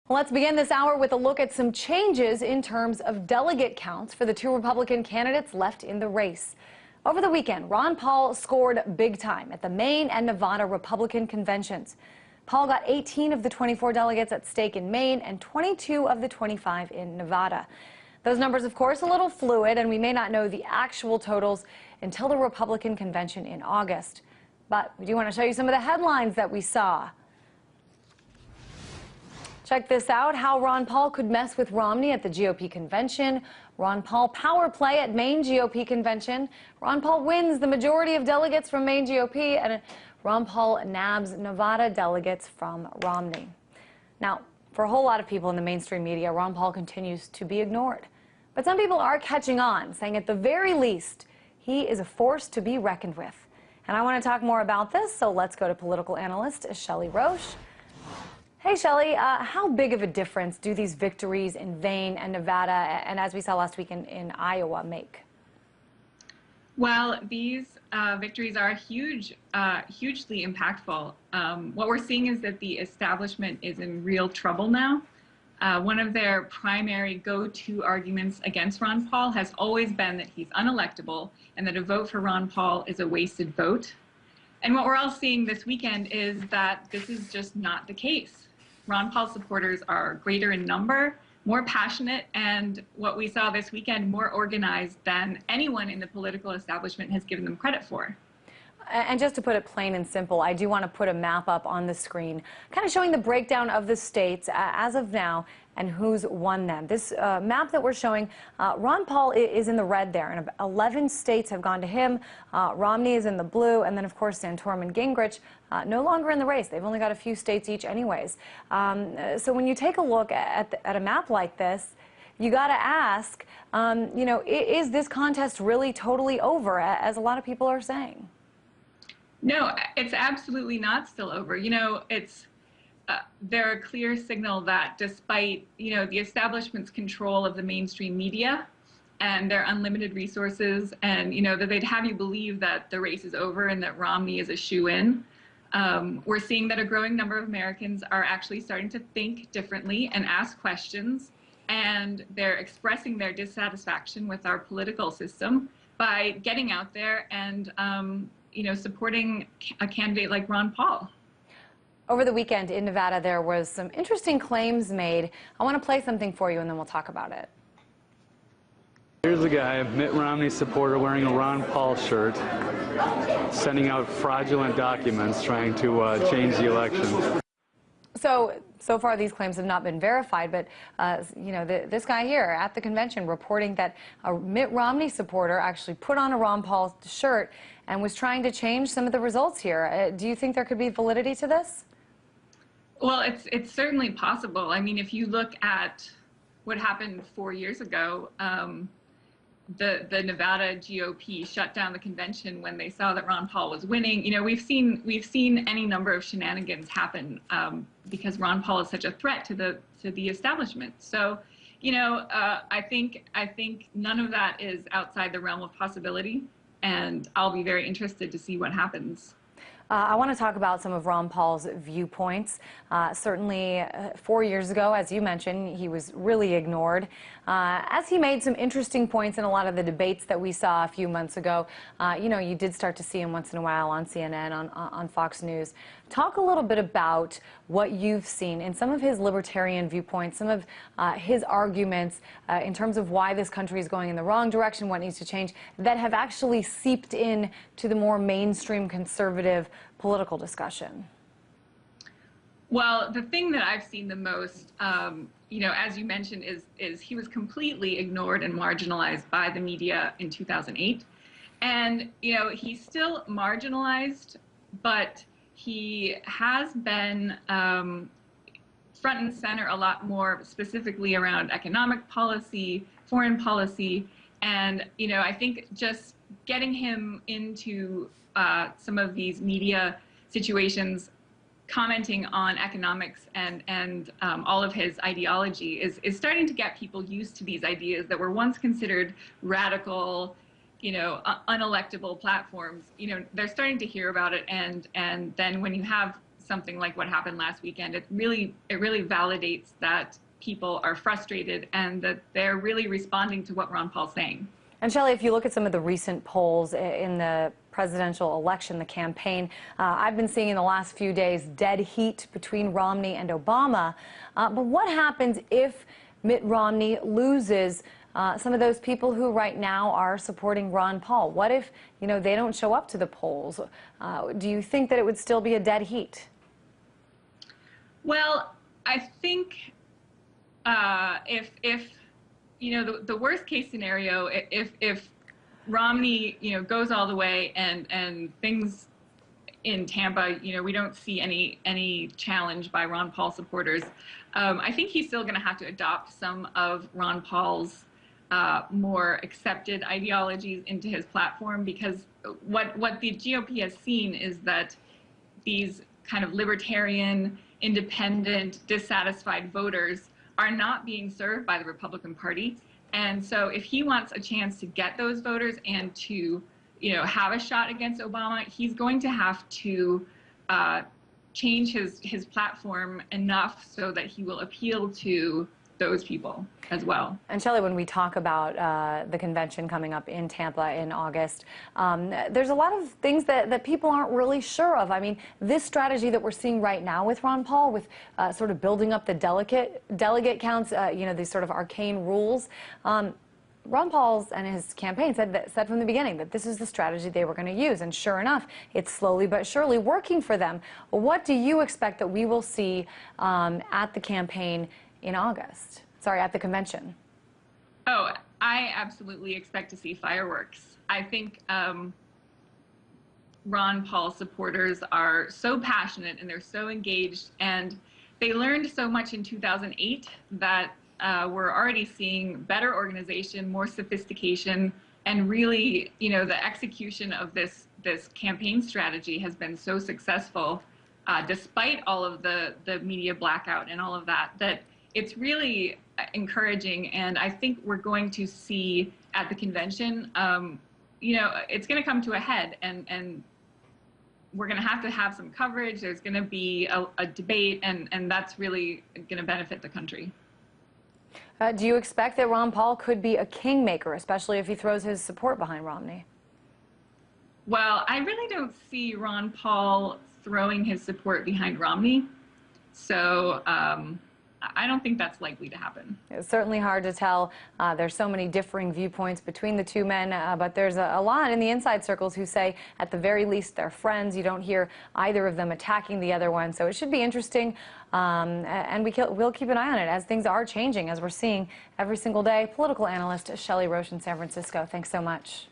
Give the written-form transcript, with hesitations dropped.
Let's begin this hour with a look at some changes in terms of delegate counts for the two Republican candidates left in the race. Over the weekend, Ron Paul scored big time at the Maine and Nevada Republican conventions. Paul got 18 of the 24 delegates at stake in Maine and 22 of the 25 in Nevada. Those numbers, of course, a little fluid, and we may not know the actual totals until the Republican convention in August. But we do want to show you some of the headlines that we saw. Check this out, how Ron Paul could mess with Romney at the GOP convention. Ron Paul power play at Maine GOP convention. Ron Paul wins the majority of delegates from Maine GOP, and Ron Paul nabs Nevada delegates from Romney. Now, for a whole lot of people in the mainstream media, Ron Paul continues to be ignored. But some people are catching on, saying at the very least, he is a force to be reckoned with. And I want to talk more about this, so let's go to political analyst Shelly Roche. Hey, Shelly, how big of a difference do these victories in Maine and Nevada, and as we saw last week in Iowa, make? Well, these victories are hugely impactful. What we're seeing is that the establishment is in real trouble now. One of their primary go-to arguments against Ron Paul has always been that he's unelectable and that a vote for Ron Paul is a wasted vote. And what we're all seeing this weekend is that this is just not the case. Ron Paul supporters are greater in number, more passionate, and what we saw this weekend, more organized than anyone in the political establishment has given them credit for. And just to put it plain and simple, I do want to put a map up on the screen, kind of showing the breakdown of the states as of now and who's won them. This map that we're showing, Ron Paul is in the red there, and 11 states have gone to him. Romney is in the blue, and then, of course, Santorum and Gingrich no longer in the race. They've only got a few states each anyways. So when you take a look at a map like this, you got to ask, you know, is this contest really totally over, as a lot of people are saying? No, it's absolutely not still over. You know, they're a clear signal that despite, you know, the establishment's control of the mainstream media and their unlimited resources, and, you know, that they'd have you believe that the race is over and that Romney is a shoo-in, we're seeing that a growing number of Americans are actually starting to think differently and ask questions, and they're expressing their dissatisfaction with our political system by getting out there and you know, supporting a candidate like Ron Paul. Over the weekend in Nevada, there was some interesting claims made. I want to play something for you, and then we'll talk about it. Here's a guy, a Mitt Romney supporter, wearing a Ron Paul shirt, sending out fraudulent documents trying to change the election. So far, these claims have not been verified, but, you know, this guy here at the convention reporting that a Mitt Romney supporter actually put on a Ron Paul shirt and was trying to change some of the results here. Do you think there could be validity to this? Well, it's certainly possible. I mean, if you look at what happened 4 years ago, the Nevada GOP shut down the convention when they saw that Ron Paul was winning. You know, we've seen any number of shenanigans happen because Ron Paul is such a threat to the establishment. So, you know, I think none of that is outside the realm of possibility, and I'll be very interested to see what happens. I want to talk about some of Ron Paul's viewpoints. Certainly 4 years ago, as you mentioned, he was really ignored. As he made some interesting points in a lot of the debates that we saw a few months ago, you know, you did start to see him once in a while on CNN, on Fox News. Talk a little bit about what you've seen in some of his libertarian viewpoints, some of his arguments in terms of why this country is going in the wrong direction, what needs to change, that have actually seeped in to the more mainstream conservative political discussion. Well, the thing that I've seen the most, you know, as you mentioned, is he was completely ignored and marginalized by the media in 2008. And, you know, he's still marginalized, but he has been front and center a lot more, specifically around economic policy, foreign policy. And, you know, I think just getting him into some of these media situations, commenting on economics and all of his ideology is starting to get people used to these ideas that were once considered radical, you know, unelectable platforms. You know, they're starting to hear about it, and then when you have something like what happened last weekend, it really validates that people are frustrated and that they're really responding to what Ron Paul's saying. And Shelly, if you look at some of the recent polls in the presidential election, the campaign, I've been seeing in the last few days dead heat between Romney and Obama. But what happens if Mitt Romney loses some of those people who right now are supporting Ron Paul? What if, they don't show up to the polls? Do you think that it would still be a dead heat? Well, I think if the worst case scenario, if Romney, goes all the way and things in Tampa, we don't see any challenge by Ron Paul supporters, I think he's still going to have to adopt some of Ron Paul's more accepted ideologies into his platform, because what the GOP has seen is that these kind of libertarian, independent, dissatisfied voters are not being served by the Republican Party. And so if he wants a chance to get those voters and to, have a shot against Obama, he's going to have to change his platform enough so that he will appeal to those people as well. And Shelly, when we talk about the convention coming up in Tampa in August, there's a lot of things that people aren't really sure of. I mean, this strategy that we're seeing right now with Ron Paul, with sort of building up the delegate counts, these sort of arcane rules. Ron Paul and his campaign said from the beginning that this is the strategy they were going to use, and sure enough, it's slowly but surely working for them. What do you expect that we will see at the campaign in August? Sorry, at the convention. Oh, I absolutely expect to see fireworks. I think Ron Paul supporters are so passionate and they're so engaged, and they learned so much in 2008 that we're already seeing better organization, more sophistication, and really, the execution of this campaign strategy has been so successful, despite all of the media blackout and all of that, that it's really encouraging. And I think we're going to see at the convention, it's going to come to a head, and we're going to have some coverage. There's going to be a debate, and that's really going to benefit the country. Do you expect that Ron Paul could be a kingmaker, especially if he throws his support behind Romney? Well, I really don't see Ron Paul throwing his support behind Romney. So I don't think that's likely to happen. It's certainly hard to tell. There's so many differing viewpoints between the two men, but there's a lot in the inside circles who say at the very least they're friends. You don't hear either of them attacking the other one, so it should be interesting, and we'll keep an eye on it as things are changing, as we're seeing every single day. Political analyst Shelly Roche in San Francisco, thanks so much.